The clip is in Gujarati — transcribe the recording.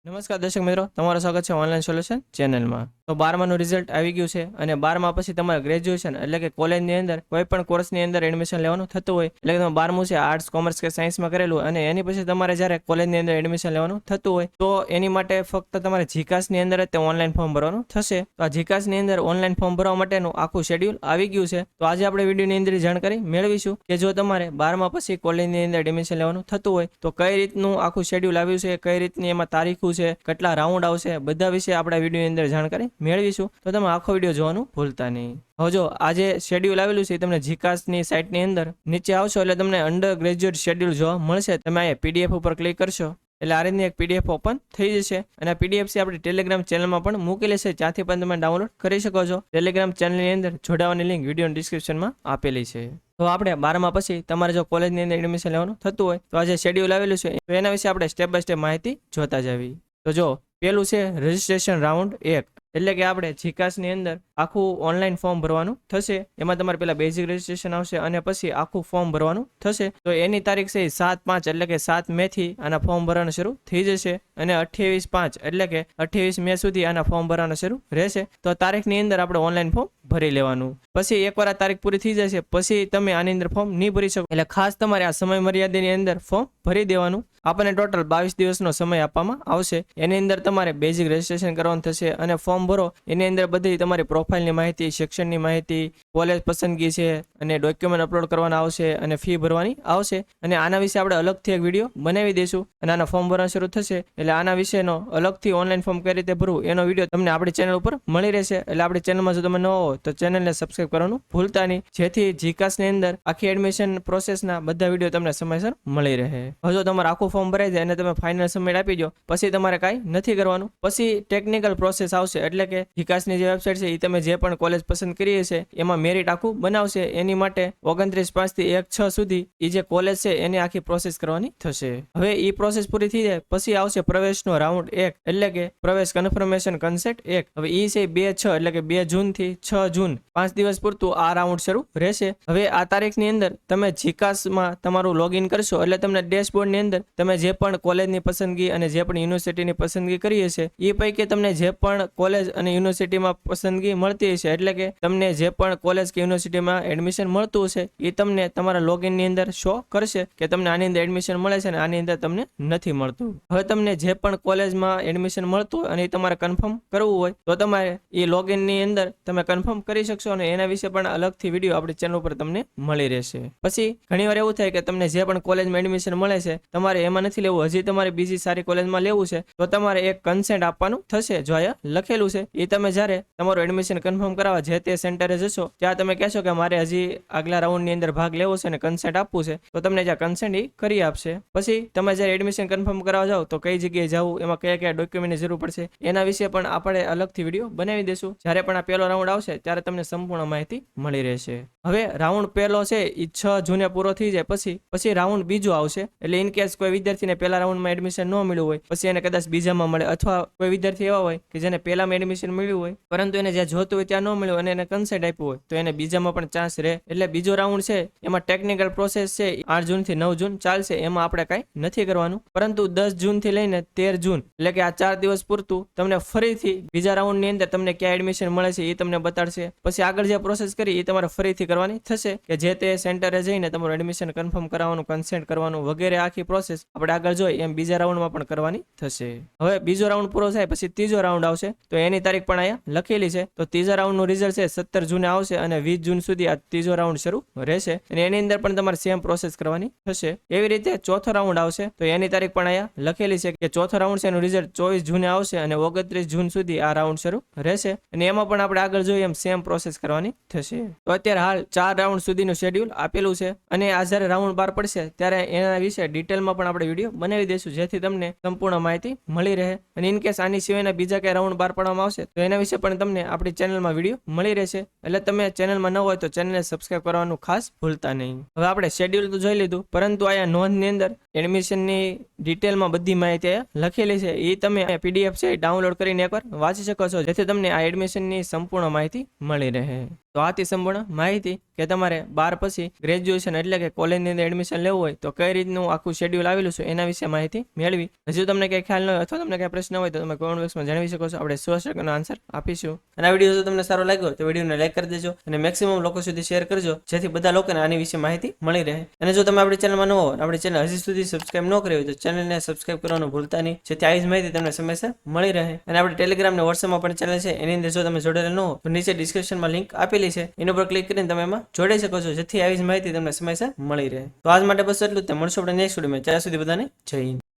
નમસ્કાર દર્શક મિત્રો, તમારું સ્વાગત છે ઓનલાઈન સોલ્યુશન ચેનલમાં. તો 12માનું રિઝલ્ટ આવી ગયું છે અને 12મા પછી તમારે ગ્રેજ્યુએશન એટલે કે કોલેજની અંદર કોઈ પણ કોર્સની અંદર એડમિશન લેવાનું થતું હોય, એટલે કે તમે 12મું છે આર્ટ્સ, કોમર્સ કે સાયન્સમાં કરેલું અને એની પછી તમારે જ્યારે કોલેજની અંદર એડમિશન લેવાનું થતું હોય તો એની માટે ફક્ત તમારે જીકાસની અંદર જ તે ઓનલાઈન ફોર્મ ભરવાનું થશે. તો આ જીકાસની અંદર ઓનલાઈન ફોર્મ ભરવા માટેનું આખું શેડ્યુલ આવી ગયું છે. તો આજે આપણે વિડીયોની અંદર જાણકારી મેળવીશું કે જો તમારે 12મા પછી કોલેજની અંદર એડમિશન લેવાનું થતું હોય તો કઈ રીતનું આખું શેડ્યુલ આવ્યું છે, કઈ રીતની એમાં તારીખો છે, કેટલા રાઉન્ડ આવશે, બધા વિશે આપણે વિડીયોની અંદર જાણકારી મેળવીશું. તો તમે આખો વિડીયો જોવાનું ભૂલતા નહીં. હવે જો આજે શેડ્યુલ આવેલું છે તમને જીકાસની સાઇટની અંદર નીચે આવશો એટલે તમને અંડર ગ્રેજ્યુએટ શેડ્યુલ જોવા મળશે. તમે અહીંયા પીડીએફ ઉપર ક્લિક કરશો એટલે આ રીતની એક પીડીએફ ઓપન થઈ જશે અને આ પીડીએફ છે આપણી ટેલિગ્રામ ચેનલમાં પણ મૂકેલી છે, ત્યાંથી પણ તમે ડાઉનલોડ કરી શકો છો. ટેલિગ્રામ ચેનલની અંદર જોડાવાની લિંક વિડીયો ડિસ્ક્રિપ્શનમાં આપેલી છે. તો આપણે 12મા પછી તમારે જો કોલેજની અંદર એડમિશન લેવાનું થતું હોય તો આજે શેડ્યુલ આવેલું છે તો એના વિશે આપણે સ્ટેપ બાય સ્ટેપ માહિતી જોતા જવી. તો જો પેલું છે રજિસ્ટ્રેશન રાઉન્ડ 1, એટલે કે આપણે જીકાસની અંદર આખું ઓનલાઈન ફોર્મ ભરવાનું થશે. એમાં તમારે પેલા બેઝિક રજિસ્ટ્રેશન આવશે અને પછી આખું ફોર્મ ભરવાનું થશે. તો એની તારીખ છે 7/5 એટલે કે 7 મે થી આના ફોર્મ ભરવાનું શરૂ થઈ જશે અને 28/5 એટલે કે 28 મે સુધી આના ફોર્મ ભરવાનું શરૂ રહેશે. તો આ તારીખની અંદર આપણે ઓનલાઈન ફોર્મ ભરી લેવાનું. પછી એકવાર આ તારીખ પૂરી થઈ જશે પછી તમે આની અંદર ફોર્મ નહીં ભરી શકો, એટલે ખાસ તમારે આ સમય મર્યાદાની અંદર ફોર્મ ભરી દેવાનું. આપણને ટોટલ 22 દિવસનો સમય આપવામાં આવશે. એની અંદર તમારે બેઝિક રજિસ્ટ્રેશન કરવાનું થશે અને ફોર્મ ભરો એની અંદર બધી તમારી પ્રોફાઇલની માહિતી, શિક્ષણની માહિતી, કોલેજ પસંદગી છે અને ડોક્યુમેન્ટ અપલોડ કરવાના આવશે અને ફી ભરવાની આવશે. અને આના વિશે આપણે અલગથી એક વિડીયો બનાવી દઈશું અને આના ફોર્મ ભરવાનું શરૂ થશે એટલે આના વિશેનો અલગથી ઓનલાઈન ફોર્મ કઈ રીતે ભરવું એનો વિડીયો તમને આપણી ચેનલ ઉપર મળી રહેશે. એટલે આપણી ચેનલમાં જો તમે ન હો તો ચેનલને સબસ્ક્રાઇબ કરવાનું ભૂલતા નહીં, જેથી જીકાસની અંદર આખી એડમિશન પ્રોસેસના બધા વિડીયો તમને સમયસર મળી રહે. હવે તમારે આખું ફોર્મ ભરાઈ જાય અને તમે ફાઇનલ સબમિટ આપી દો પછી તમારે કાંઈ નથી કરવાનું. પછી ટેકનિકલ પ્રોસેસ આવશે, એટલે કે જીકાસની જે વેબસાઇટ છે એ તમે જે પણ કોલેજ પસંદ કરી હશે એમાં મેરિટ આખું બનાવશે. એની માટે 29/5 થી 1/6 સુધી એ જે કોલેજ છે એની આખી પ્રોસેસ કરવાની થશે. હવે એ પ્રોસેસ પૂરી થઈ જાય પછી આવશે પ્રવેશનો રાઉન્ડ 1, એટલે કે પ્રવેશ કન્ફર્મેશન કન્સેન્ટ 1. હવે એ છે 2/6 એટલે કે 2 જૂન થી 6 જૂન 5 દિવસ પૂરતું આ રાઉન્ડ શરૂ રહેશે. હવે આ તારીખની અંદર તમે જીકાસમાં તમારું લોગિન કરશો એટલે તમને ડેશબોર્ડની અંદર તમે જે પણ કોલેજની પસંદગી અને જે પણ યુનિવર્સિટીની પસંદગી કરી હશે એ પૈકી તમને જે પણ કોલેજ અને યુનિવર્સિટીમાં પસંદગી મળતી હશે, એટલે કે તમને જે પણ કોલેજ કે યુનિવર્સિટીમાં એડમિશન મળતું હશે એ તમને તમારા લોગિનની અંદર શો કરશે કે તમને આની અંદર એડમિશન મળે છે અને આની અંદર તમને નથી મળતું. હવે તમને જે પણ કોલેજમાં એડમિશન મળતું હોય અને એ તમારે કન્ફર્મ કરવું હોય તો તમારે એ લોગિનની અંદર તમે કન્ફર્મ કરી શકશો અને એના વિશે પણ અલગથી વિડીયો આપણી ચેનલ ઉપર તમને મળી રહેશે. પછી ઘણીવાર એવું થાય કે તમને જે પણ કોલેજમાં એડમિશન મળે છે તમારે એમાં નથી લેવું, હજી તમારે બીજી સારી કોલેજમાં લેવું છે તો તમારે એક કન્સેન્ટ આપવાનું થશે. જો અહીંયા લખેલું છે એ તમે જ્યારે તમારું એડમિશન કન્ફર્મ કરાવવા જે તે સેન્ટરે જશો ત્યાં તમે કહેશો કે મારે હજી આગલા રાઉન્ડની અંદર ભાગ લેવો છે અને કન્સેન્ટ આપવું છે તો તમને જ્યાં કન્સેન્ટ એ કરી આપશે. પછી તમે જ્યારે એડમિશન કન્ફર્મ કરાવવા જાઓ તો કઈ જગ્યાએ જવું, એમાં કયા કયા ડોક્યુમેન્ટની જરૂર પડશે એના વિશે પણ આપણે અલગથી વિડીયો બનાવી દઈશું. જ્યારે પણ આ પહેલો રાઉન્ડ આવશે ત્યારે તમને સંપૂર્ણ માહિતી મળી રહેશે. હવે રાઉન્ડ પહેલો છે એ 6 જૂને પૂરો થઈ જાય પછી રાઉન્ડ બીજો આવશે. એટલે ઇન કેસ કોઈ વિદ્યાર્થીને પહેલા રાઉન્ડમાં એડમિશન ન મળ્યું હોય પછી એને કદાચ બીજામાં મળે, અથવા કોઈ વિદ્યાર્થી એવા હોય કે જેને પહેલામાં એડમિશન મળ્યું હોય પરંતુ એને જ્યાં જોતું હોય ત્યાં ન મળ્યું અને એને કન્સેન્ટ આપ્યું હોય તો એને બીજામાં પણ ચાન્સ રહે. એટલે બીજો રાઉન્ડ છે એમાં ટેકનિકલ પ્રોસેસ છે 8 જૂનથી 9 જૂન ચાલશે. એમાં આપણે કાંઈ નથી કરવાનું, પરંતુ 10 જૂનથી લઈને 13 જૂન એટલે કે આ 4 દિવસ પૂરતું તમને ફરીથી બીજા રાઉન્ડની અંદર તમને ક્યાં એડમિશન મળે છે એ તમને બતાડશે. પછી આગળ જે પ્રોસેસ કરી એ તમારે ફરીથી કરવાની થશે કે જે તે સેન્ટરે જઈને તમારું એડમિશન કન્ફર્મ કરાવવાનું, કન્સેન્ટ કરવાનું વગેરે આખી પ્રોસેસ આપણે આગળ જોઈ એમ બીજા રાઉન્ડમાં પણ કરવાની થશે. હવે બીજો રાઉન્ડ પૂરો થાય પછી ત્રીજો રાઉન્ડ આવશે તો એની તારીખ પણ અહીંયા લખેલી છે. તો ત્રીજા રાઉન્ડનું રિઝલ્ટ છે 17 જૂને આવશે અને 20 જૂન સુધી આ ત્રીજો રાઉન્ડ શરૂ રહેશે અને એની અંદર પણ તમારે સેમ પ્રોસેસ કરવાની થશે. એવી રીતે ચોથો રાઉન્ડ આવશે તો એની તારીખ પણ અહીંયા લખેલી છે કે ચોથો રાઉન્ડ છે એનું રિઝલ્ટ 24 જૂને આવશે અને 29 જૂન સુધી આ રાઉન્ડ શરૂ રહેશે અને એમાં પણ આપણે આગળ જોઈએ એમ સેમ પ્રોસેસ કરવાની થશે. તો અત્યારે હાલ 4 રાઉન્ડ સુધીનું શેડ્યુલ આપેલું છે અને આ જ્યારે રાઉન્ડ બહાર પડશે ત્યારે એના વિશે ડિટેલમાં પણ આપણે વિડીયો બનાવી દઈશું જેથી તમને સંપૂર્ણ માહિતી મળી રહે. અને ઇન કેસ આની સિવાયના બીજા કઈ રાઉન્ડ બહાર પાડવામાં આવશે તો એના વિશે પણ તમને આપણી ચેનલમાં વિડીયો મળી રહેશે. એટલે તમે ચેનલમાં ન હોય તો ચેનલને સબસ્ક્રાઇબ કરવાનું ખાસ ભૂલતા નહીં. હવે આપણે શેડ્યુલ તો જોઈ લીધું પરંતુ અહીંયા નોંધની અંદર એડમિશનની ડિટેલમાં બધી માહિતી લખેલી છે. એ તમે PDF છે એ ડાઉનલોડ કરીને એકવાર વાંચી શકો છો, જેથી તમને આ એડમિશનની સંપૂર્ણ માહિતી મળી રહે. તો આથી સંપૂર્ણ માહિતી કે તમારે 12 પછી ગ્રેજ્યુએશન એટલે કે કોલેજની અંદર એડમિશન લેવું હોય તો કઈ રીતનું આખું શેડ્યુલ આવેલું છે એના વિશે માહિતી મેળવી. હજુ તમને કંઈ ખ્યાલ ન હોય અથવા તમને કંઈ પ્રશ્ન હોય તો તમે કોમેન્ટ બોક્સમાં જણાવી શકો છો. આપણે 100% આન્સર આપીશું. અને આ વિડીયો જો તમને સારો લાગ્યો હોય તો વિડીયોને લાઈક કરી દેજો અને મેક્સિમમ લોકો સુધી શેર કરજો, જેથી બધા લોકોને આની વિશે માહિતી મળી રહે. અને જો તમે આપણી ચેનલમાં ન હો, આપણી ચેનલ હજી સુધી સબસ્ક્રાઇબ ન કરી હોય તો ચેનલને સબસ્ક્રાઇબ કરવાનું ભૂલતા નહીં, જેથી આવી જ માહિતી તમને સમયસર મળી રહે. અને આપણે ટેલિગ્રામ અને વોટ્સએપમાં પણ ચેનલ છે, એની અંદર જો તમે જોડેલા ન હો તો નીચે ડિસ્ક્રિપ્શનમાં લિંક આપેલી છે, એના પર ક્લિક કરીને તમે એમાં જોડાઈ શકો છો, જેથી આવી જ માહિતી તમને સમયસર મળી રહે. તો આજ માટે બસ એટલું જ. મળશું આપણે નેક્સ્ટ વિડીયોમાં. ત્યાં સુધી બધાને જય હિન્દ.